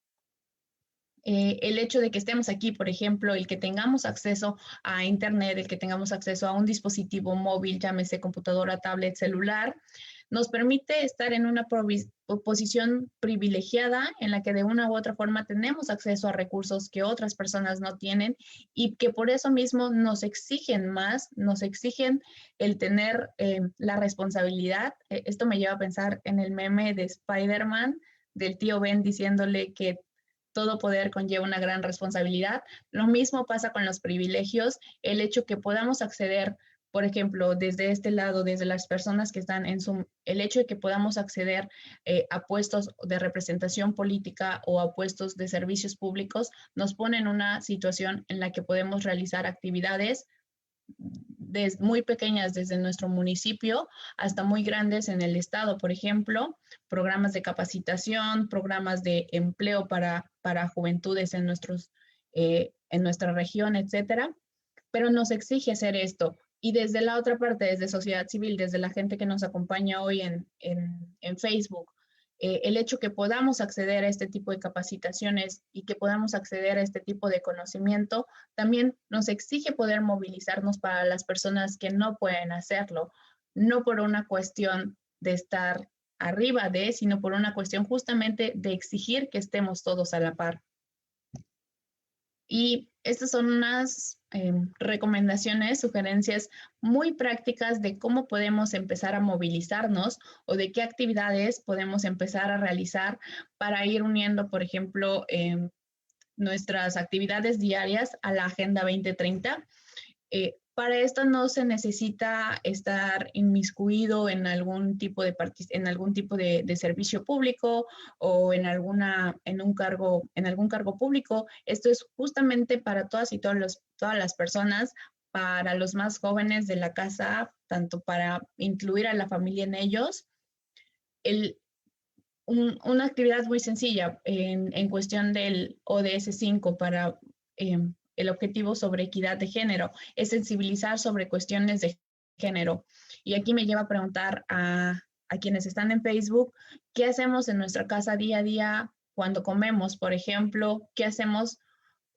El hecho de que estemos aquí, por ejemplo, el que tengamos acceso a Internet, el que tengamos acceso a un dispositivo móvil, llámese computadora, tablet, celular, nos permite estar en una posición privilegiada en la que de una u otra forma tenemos acceso a recursos que otras personas no tienen y que por eso mismo nos exigen más, nos exigen el tener la responsabilidad. Esto me lleva a pensar en el meme de Spider-Man, del tío Ben diciéndole que todo poder conlleva una gran responsabilidad. Lo mismo pasa con los privilegios, el hecho que podamos acceder, por ejemplo, desde este lado, desde las personas que están en Zoom, el hecho de que podamos acceder a puestos de representación política o a puestos de servicios públicos nos pone en una situación en la que podemos realizar actividades muy pequeñas desde nuestro municipio hasta muy grandes en el estado, por ejemplo, programas de capacitación, programas de empleo para juventudes en nuestra región, etcétera, pero nos exige hacer esto. Y desde la otra parte, desde sociedad civil, desde la gente que nos acompaña hoy en Facebook, el hecho que podamos acceder a este tipo de capacitaciones y que podamos acceder a este tipo de conocimiento, también nos exige poder movilizarnos para las personas que no pueden hacerlo, no por una cuestión de estar arriba de, sino por una cuestión justamente de exigir que estemos todos a la par. Y estas son unas recomendaciones, sugerencias muy prácticas de cómo podemos empezar a movilizarnos o de qué actividades podemos empezar a realizar para ir uniendo, por ejemplo, nuestras actividades diarias a la Agenda 2030. Para esto no se necesita estar inmiscuido en algún tipo de servicio público o en algún cargo público. Esto es justamente para todas y todas las personas, para los más jóvenes de la casa, tanto para incluir a la familia en ellos. Una actividad muy sencilla en cuestión del ODS 5 para el objetivo sobre equidad de género es sensibilizar sobre cuestiones de género. Y aquí me lleva a preguntar a quienes están en Facebook, ¿qué hacemos en nuestra casa día a día cuando comemos? Por ejemplo, ¿qué hacemos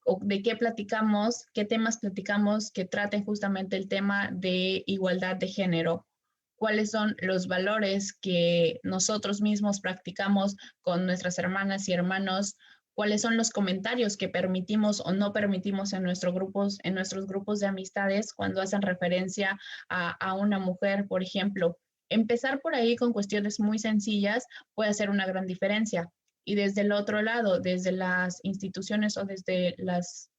o de qué platicamos, qué temas platicamos que traten justamente el tema de igualdad de género? ¿Cuáles son los valores que nosotros mismos practicamos con nuestras hermanas y hermanos? ¿Cuáles son los comentarios que permitimos o no permitimos en nuestros grupos de amistades cuando hacen referencia a una mujer, por ejemplo? Empezar por ahí con cuestiones muy sencillas puede hacer una gran diferencia. Y desde el otro lado, desde las instituciones o desde las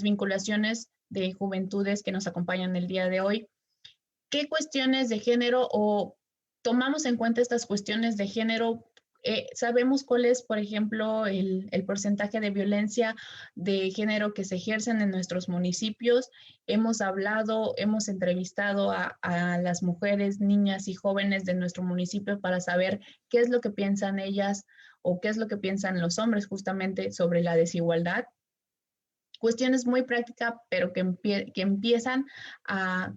vinculaciones de juventudes que nos acompañan el día de hoy, ¿qué cuestiones de género o tomamos en cuenta estas cuestiones de género? ¿Sabemos cuál es, por ejemplo, el porcentaje de violencia de género que se ejercen en nuestros municipios? Hemos entrevistado a las mujeres, niñas y jóvenes de nuestro municipio para saber qué es lo que piensan ellas o qué es lo que piensan los hombres justamente sobre la desigualdad. Cuestiones muy prácticas, pero que empiezan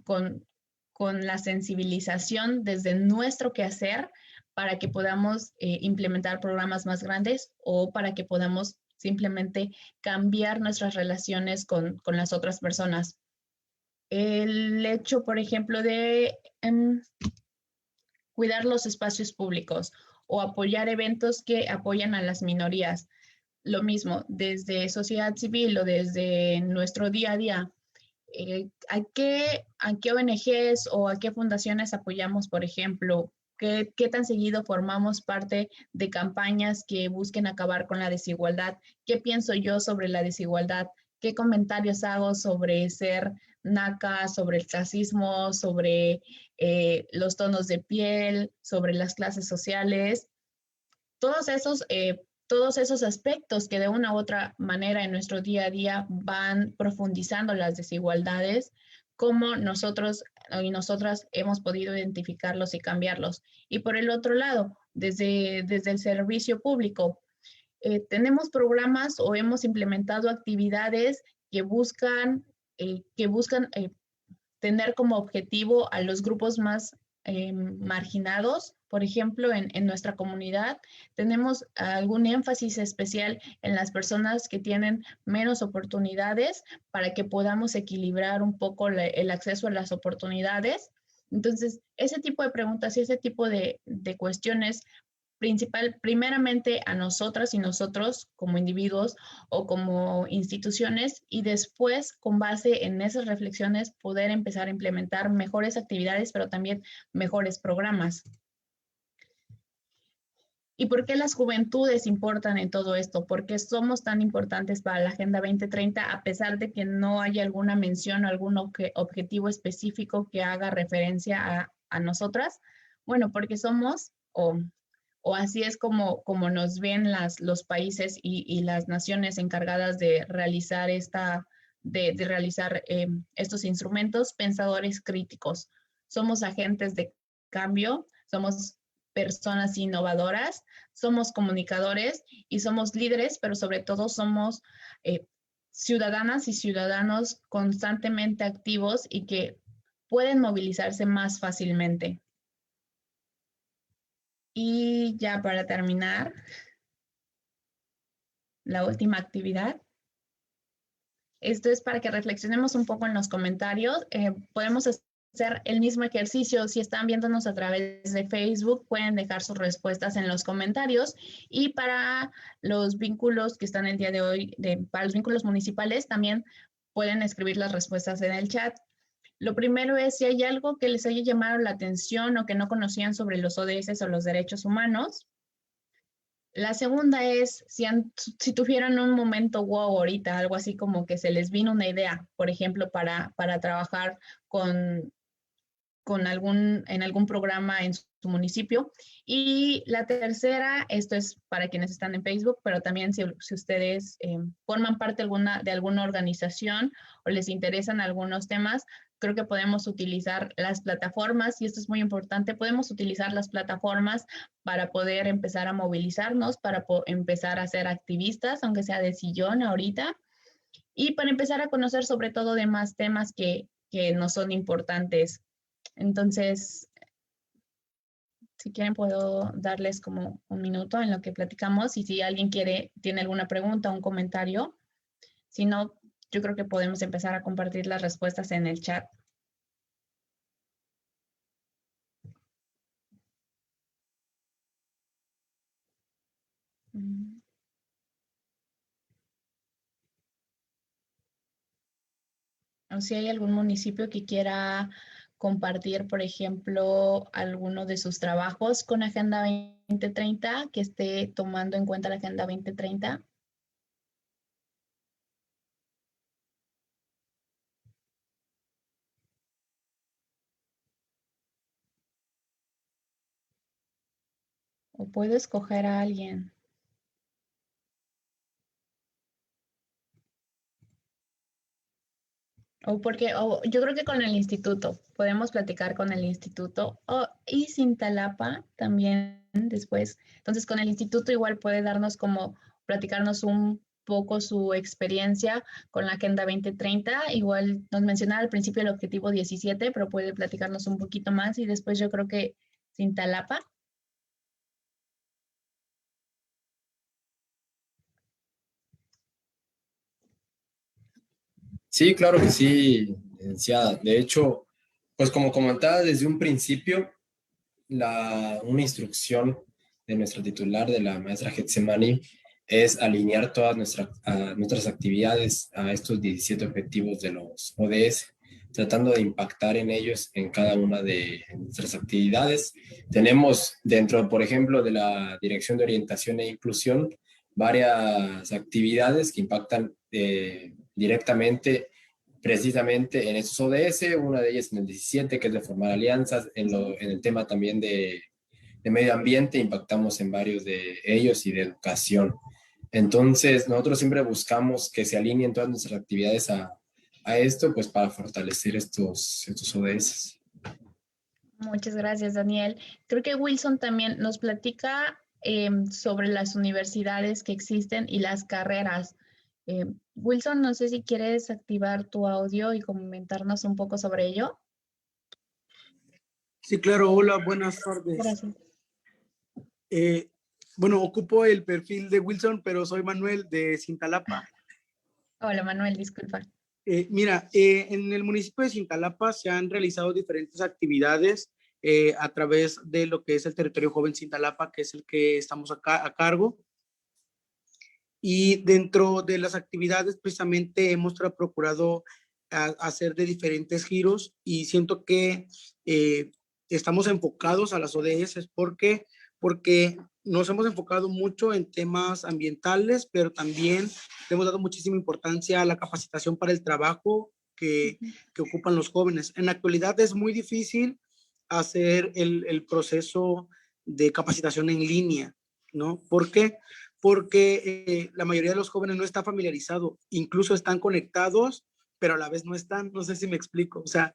con la sensibilización desde nuestro quehacer para que podamos implementar programas más grandes o para que podamos simplemente cambiar nuestras relaciones con las otras personas. El hecho, por ejemplo, de cuidar los espacios públicos o apoyar eventos que apoyan a las minorías. Lo mismo, desde sociedad civil o desde nuestro día a día. ¿A qué ONGs o a qué fundaciones apoyamos, por ejemplo? ¿Qué tan seguido formamos parte de campañas que busquen acabar con la desigualdad? ¿Qué pienso yo sobre la desigualdad? ¿Qué comentarios hago sobre ser naca, sobre el clasismo, sobre los tonos de piel, sobre las clases sociales? Todos esos aspectos que de una u otra manera en nuestro día a día van profundizando las desigualdades, cómo nosotros y nosotras hemos podido identificarlos y cambiarlos. Y por el otro lado, desde el servicio público, tenemos programas o hemos implementado actividades que buscan tener como objetivo a los grupos más marginados. Por ejemplo, en nuestra comunidad tenemos algún énfasis especial en las personas que tienen menos oportunidades para que podamos equilibrar un poco el acceso a las oportunidades. Entonces, ese tipo de preguntas y ese tipo de cuestiones primeramente a nosotras y nosotros como individuos o como instituciones y después con base en esas reflexiones poder empezar a implementar mejores actividades, pero también mejores programas. ¿Y por qué las juventudes importan en todo esto? ¿Por qué somos tan importantes para la Agenda 2030 a pesar de que no haya alguna mención o algún objetivo específico que haga referencia a nosotras? Bueno, porque somos o así es como nos ven los países y las naciones encargadas de realizar estos instrumentos, pensadores críticos. Somos agentes de cambio, somos personas innovadoras, somos comunicadores y somos líderes, pero sobre todo somos ciudadanas y ciudadanos constantemente activos y que pueden movilizarse más fácilmente. Y ya para terminar, la última actividad. Esto es para que reflexionemos un poco en los comentarios. Podemos hacer el mismo ejercicio. Si están viéndonos a través de Facebook, pueden dejar sus respuestas en los comentarios. Y para los vínculos que están el día de hoy, para los vínculos municipales, también pueden escribir las respuestas en el chat. Lo primero es si hay algo que les haya llamado la atención o que no conocían sobre los ODS o los derechos humanos. La segunda es si tuvieran un momento wow ahorita, algo así como que se les vino una idea, por ejemplo, para trabajar en algún programa en su municipio. Y la tercera, esto es para quienes están en Facebook, pero también si ustedes forman parte de alguna organización o les interesan algunos temas, creo que podemos utilizar las plataformas, y esto es muy importante, podemos utilizar las plataformas para poder empezar a movilizarnos, para empezar a ser activistas, aunque sea de sillón ahorita, y para empezar a conocer sobre todo de más temas que nos son importantes. Entonces, si quieren puedo darles como un minuto en lo que platicamos, y si alguien tiene alguna pregunta o un comentario. Si no, yo creo que podemos empezar a compartir las respuestas en el chat. O si hay algún municipio que quiera compartir, por ejemplo, alguno de sus trabajos con Agenda 2030, que esté tomando en cuenta la Agenda 2030. O puedo escoger a alguien. Yo creo que con el instituto, podemos platicar con el instituto, y Cintalapa también después. Entonces con el instituto igual puede platicarnos un poco su experiencia con la Agenda 2030. Igual nos mencionaba al principio el objetivo 17, pero puede platicarnos un poquito más, y después yo creo que Cintalapa. Sí, claro que sí, licenciada. De hecho, pues como comentaba desde un principio, una instrucción de nuestra titular, de la maestra Getsemani, es alinear todas nuestras actividades a estos 17 objetivos de los ODS, tratando de impactar en ellos en cada una de nuestras actividades. Tenemos dentro, por ejemplo, de la Dirección de Orientación e Inclusión, varias actividades que impactan directamente precisamente en estos ODS, una de ellas en el 17, que es de formar alianzas, en el tema también de medio ambiente, impactamos en varios de ellos, y de educación. Entonces, nosotros siempre buscamos que se alineen todas nuestras actividades a esto, pues para fortalecer estos ODS. Muchas gracias, Daniel. Creo que Wilson también nos platica sobre las universidades que existen y las carreras. Wilson, no sé si quieres activar tu audio y comentarnos un poco sobre ello. Sí, claro. Hola, buenas tardes. Gracias. Bueno, ocupo el perfil de Wilson, pero soy Manuel de Cintalapa. Hola, Manuel, disculpa. Mira, en el municipio de Cintalapa se han realizado diferentes actividades a través de lo que es el Territorio Joven Cintalapa, que es el que estamos acá a cargo. Y dentro de las actividades, precisamente, hemos procurado hacer de diferentes giros, y siento que estamos enfocados a las ODS. Porque nos hemos enfocado mucho en temas ambientales, pero también le hemos dado muchísima importancia a la capacitación para el trabajo que ocupan los jóvenes. En la actualidad es muy difícil hacer el proceso de capacitación en línea, ¿no? ¿Por qué? Porque la mayoría de los jóvenes no está familiarizado, incluso están conectados, pero a la vez no están. No sé si me explico. O sea,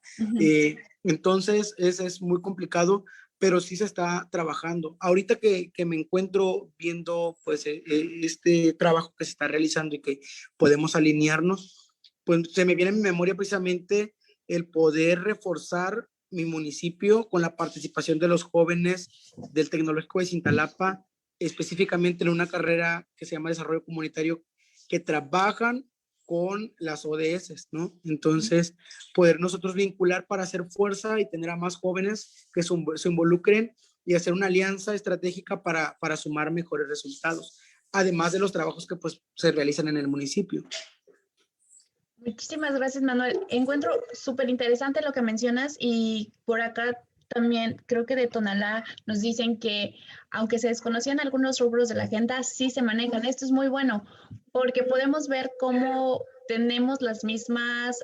entonces es muy complicado, pero sí se está trabajando. Ahorita que me encuentro viendo pues este trabajo que se está realizando y que podemos alinearnos, pues se me viene en mi memoria precisamente el poder reforzar mi municipio con la participación de los jóvenes del Tecnológico de Cintalapa, específicamente en una carrera que se llama Desarrollo Comunitario, que trabajan con las ODS, ¿no? Entonces, poder nosotros vincular para hacer fuerza y tener a más jóvenes que se involucren y hacer una alianza estratégica para sumar mejores resultados, además de los trabajos que pues se realizan en el municipio. Muchísimas gracias, Manuel. Encuentro súper interesante lo que mencionas y por acá también creo que de Tonalá nos dicen que aunque se desconocían algunos rubros de la agenda, sí se manejan. Esto es muy bueno porque podemos ver cómo tenemos las mismas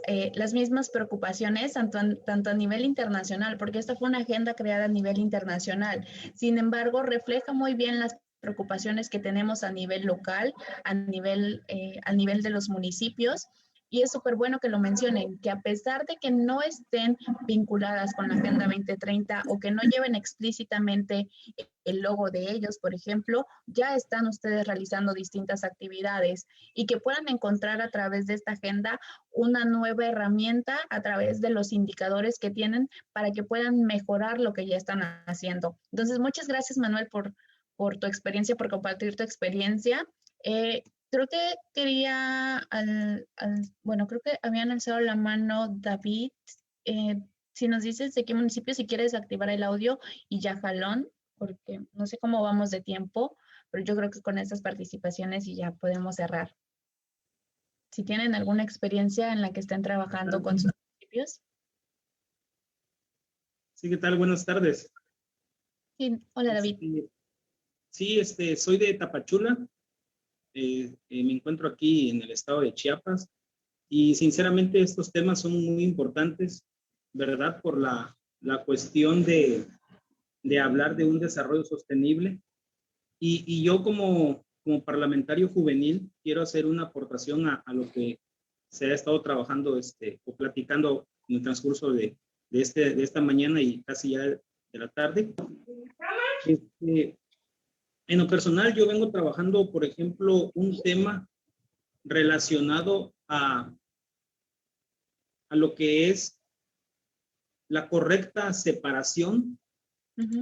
preocupaciones tanto a nivel internacional, porque esta fue una agenda creada a nivel internacional. Sin embargo, refleja muy bien las preocupaciones que tenemos a nivel local, a nivel de los municipios. Y es súper bueno que lo mencionen, que a pesar de que no estén vinculadas con la Agenda 2030 o que no lleven explícitamente el logo de ellos, por ejemplo, ya están ustedes realizando distintas actividades y que puedan encontrar a través de esta agenda una nueva herramienta a través de los indicadores que tienen para que puedan mejorar lo que ya están haciendo. Entonces, muchas gracias, Manuel, por tu experiencia, por compartir tu experiencia. Creo que bueno, creo que habían alzado la mano David. Si nos dices de qué municipio, si quieres activar el audio y ya jalón, porque no sé cómo vamos de tiempo, pero yo creo que con estas participaciones y ya podemos cerrar. Si tienen alguna experiencia en la que estén trabajando con sus municipios. Sí, ¿qué tal? Buenas tardes. Sí, hola David. Sí, soy de Tapachula. Me encuentro aquí en el estado de Chiapas y sinceramente estos temas son muy importantes, ¿verdad? Por la cuestión de hablar de un desarrollo sostenible y yo como parlamentario juvenil quiero hacer una aportación a lo que se ha estado trabajando o platicando en el transcurso de esta mañana y casi ya de la tarde. En lo personal, yo vengo trabajando, por ejemplo, un tema relacionado a lo que es la correcta separación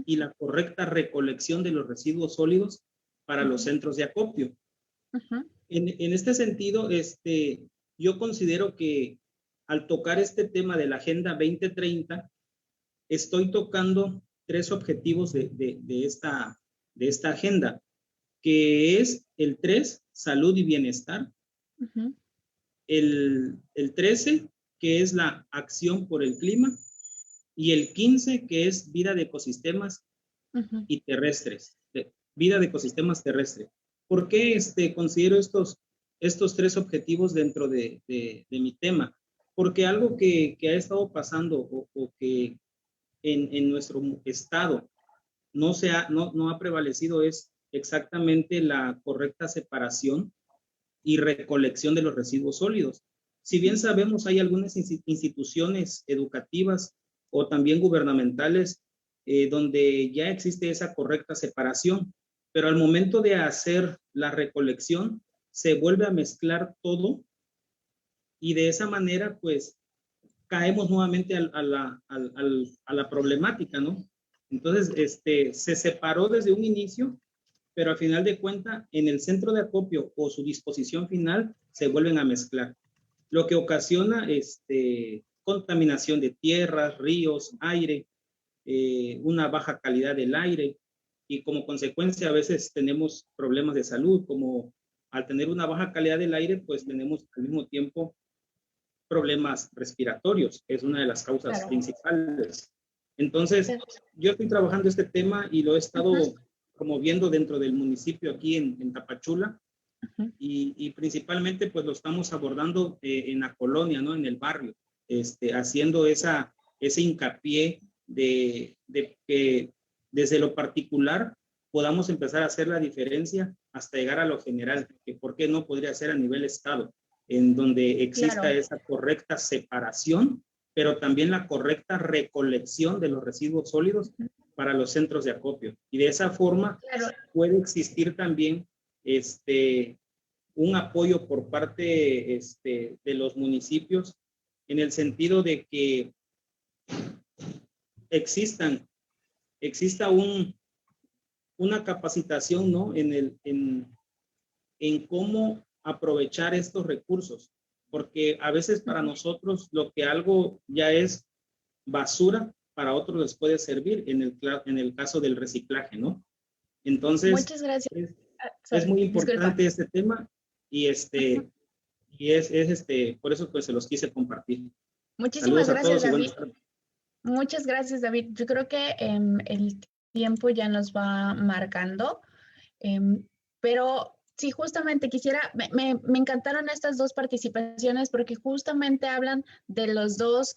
y la correcta recolección de los residuos sólidos para los centros de acopio. En este sentido, yo considero que al tocar este tema de la Agenda 2030, estoy tocando 3 objetivos de esta agenda, que es el 3, salud y bienestar, el 13, que es la acción por el clima, y el 15, que es vida de ecosistemas y terrestres, vida de ecosistemas terrestres. ¿Por qué considero estos 3 objetivos dentro de mi tema? Porque algo que ha estado pasando o que en nuestro estado no ha prevalecido es exactamente la correcta separación y recolección de los residuos sólidos. Si bien sabemos, hay algunas instituciones educativas o también gubernamentales donde ya existe esa correcta separación, pero al momento de hacer la recolección se vuelve a mezclar todo y de esa manera pues caemos nuevamente a la problemática, ¿no? Entonces, se separó desde un inicio, pero al final de cuentas, en el centro de acopio o su disposición final, se vuelven a mezclar. Lo que ocasiona contaminación de tierras, ríos, aire, una baja calidad del aire, y como consecuencia a veces tenemos problemas de salud, como al tener una baja calidad del aire, pues tenemos al mismo tiempo problemas respiratorios, que es una de las causas principales. Entonces, yo estoy trabajando este tema y lo he estado promoviendo dentro del municipio aquí en Tapachula, y principalmente pues lo estamos abordando en la colonia, ¿no? En el barrio, haciendo ese hincapié de que desde lo particular podamos empezar a hacer la diferencia hasta llegar a lo general, que por qué no podría ser a nivel estado, en donde exista esa correcta separación, pero también la correcta recolección de los residuos sólidos para los centros de acopio. Y de esa forma puede existir también un apoyo por parte de los municipios en el sentido de que exista una capacitación, ¿no? En cómo aprovechar estos recursos. porque a veces para nosotros lo que algo ya es basura, para otros les puede servir en el caso del reciclaje, ¿no? Entonces, Muchas gracias. es muy Disculpa. importante este tema y por eso pues se los quise compartir. Muchísimas Saludos a gracias, todos y David. buenas tardes. Muchas gracias, David. Yo creo que el tiempo ya nos va marcando, pero sí, justamente me encantaron estas dos participaciones porque justamente hablan de los dos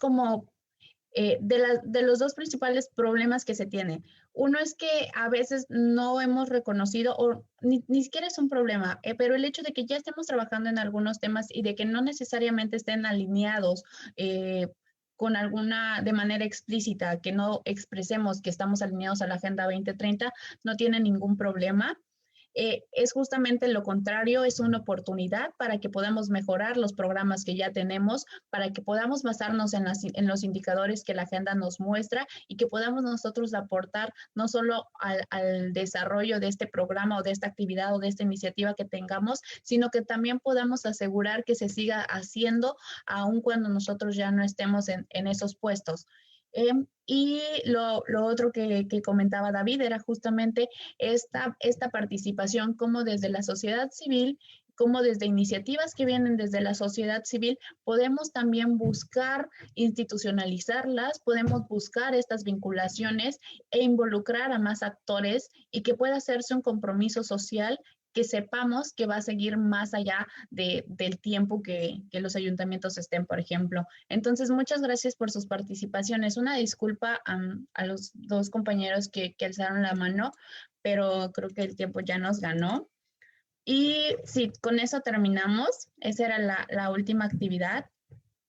de los dos principales problemas que se tienen. Uno es que a veces no hemos reconocido, o ni siquiera es un problema, pero el hecho de que ya estemos trabajando en algunos temas y de que no necesariamente estén alineados con de manera explícita, que no expresemos que estamos alineados a la Agenda 2030, no tiene ningún problema. Es justamente lo contrario, es una oportunidad para que podamos mejorar los programas que ya tenemos, para que podamos basarnos en los indicadores que la agenda nos muestra y que podamos nosotros aportar no solo al desarrollo de este programa o de esta actividad o de esta iniciativa que tengamos, sino que también podamos asegurar que se siga haciendo aun cuando nosotros ya no estemos en esos puestos. Y lo otro que comentaba David era justamente esta participación, como desde la sociedad civil, como desde iniciativas que vienen desde la sociedad civil, podemos también buscar institucionalizarlas, podemos buscar estas vinculaciones e involucrar a más actores y que pueda hacerse un compromiso social que sepamos que va a seguir más allá del tiempo que los ayuntamientos estén, por ejemplo. Entonces, muchas gracias por sus participaciones. Una disculpa a los dos compañeros que alzaron la mano, pero creo que el tiempo ya nos ganó. Y sí, con eso terminamos. Esa era la última actividad.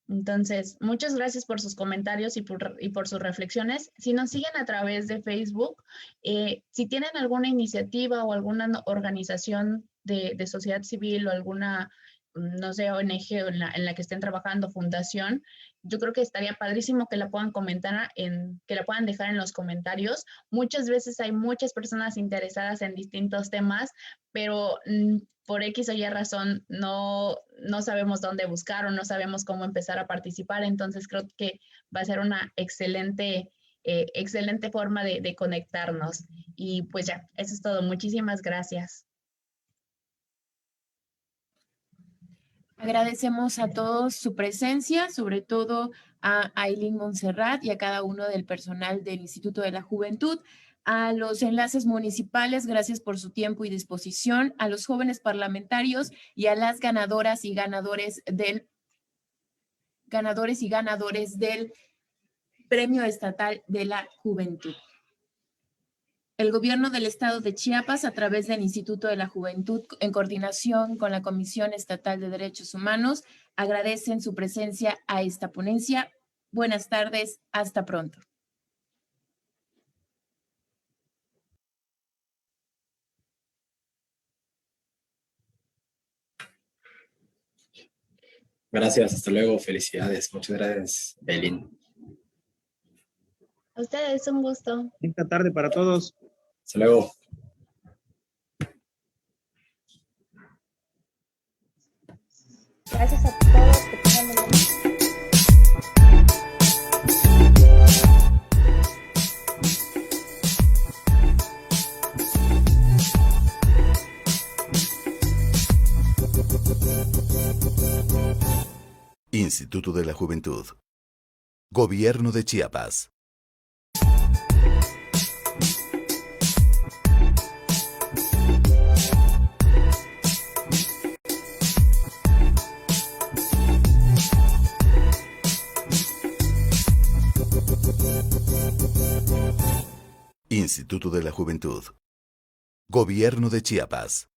Entonces, muchas gracias por sus comentarios y por sus reflexiones. Si nos siguen a través de Facebook, si tienen alguna iniciativa o alguna organización de sociedad civil o alguna, no sé, ONG en la que estén trabajando, fundación, yo creo que estaría padrísimo que la puedan comentar, que la puedan dejar en los comentarios. Muchas veces hay muchas personas interesadas en distintos temas, pero por X o Y razón no sabemos dónde buscar o no sabemos cómo empezar a participar. Entonces creo que va a ser una excelente forma de conectarnos. Y pues ya, eso es todo. Muchísimas gracias. Agradecemos a todos su presencia, sobre todo a Aylin Montserrat y a cada uno del personal del Instituto de la Juventud, a los enlaces municipales, gracias por su tiempo y disposición, a los jóvenes parlamentarios y a las ganadoras y ganadores del Premio Estatal de la Juventud. El Gobierno del Estado de Chiapas, a través del Instituto de la Juventud, en coordinación con la Comisión Estatal de Derechos Humanos, agradecen su presencia a esta ponencia. Buenas tardes, hasta pronto. Gracias, hasta luego, felicidades. Muchas gracias, Aylin. A ustedes, un gusto. Esta tarde para todos. Hasta luego. Gracias a todos. Que tengan un buen día. Instituto de la Juventud. Gobierno de Chiapas. Instituto de la Juventud. Gobierno de Chiapas.